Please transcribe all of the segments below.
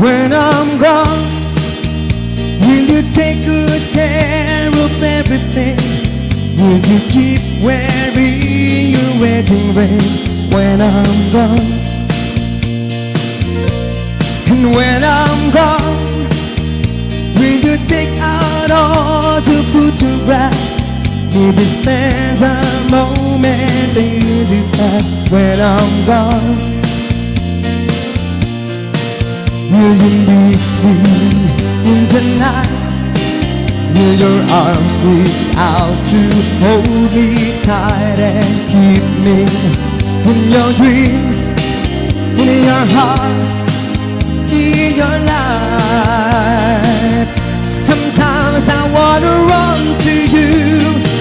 When I'm gone, will you take good care of everything? Will you keep wearing your wedding ring when I'm gone? And when I'm gone, will you take out all to put to rest? Maybe spend a moment in the past when I'm gone. Will you miss me in the night? Will your arms reach out to hold me tight and keep me in your dreams, in your heart, in your life? Sometimes I wanna run to you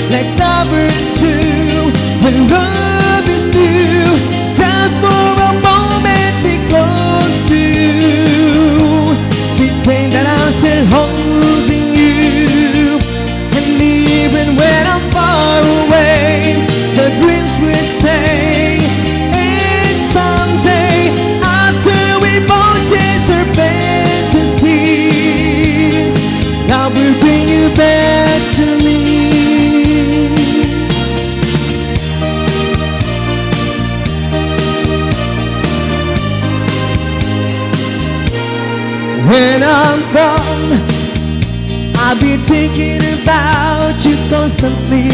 like lovers do when love is new. Just for a moment be close to you, pretend that I'm still holding you. And even when I'm far away, the dreams will stay. And someday, after we both chase our fantasies, I will bring you back to me. When I'm gone, I'll be thinking about you constantly,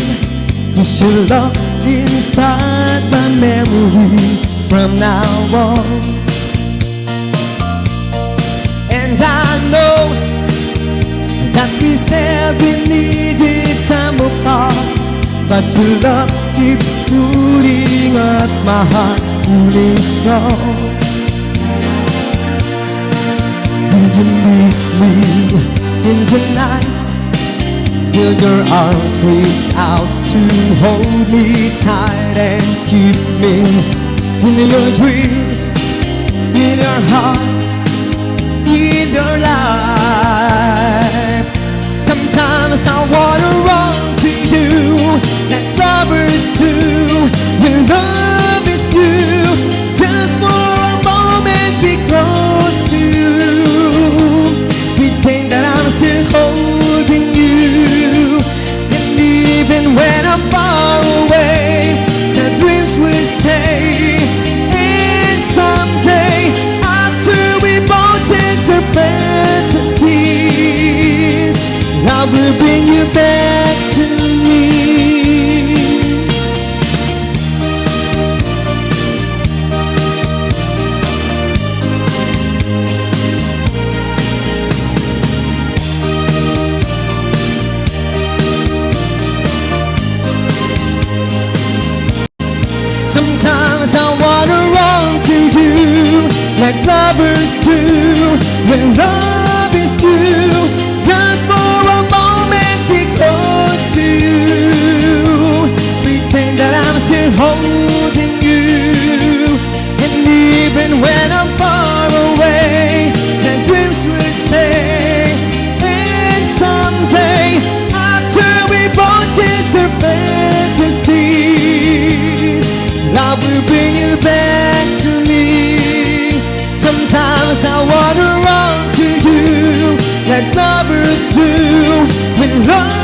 'cause your love inside my memory from now on. And I know that we said we needed time apart, but your love keeps pulling at my heart, pulling strong. Will you miss me in the night? Will your arms reach out to hold me tight and keep me in your dreams, in your heart, in your life? Sometimes I wanna run to you like lovers do when love is new. Just for a moment be close to you, pretend that I'm still holding you. And even when I'm far away, the dreams will stay. And someday, after we both chase our fantasies, I will bring you back to me. Sometimes I wanna run to you like lovers do when love is new. Just for a moment be close to you, pretend that I'm still holding you. And even when I'm far away, the dreams will stay. And someday, after we both chase our fantasies, love will bring you back to me. Sometimes I wanna run to you like lovers do when love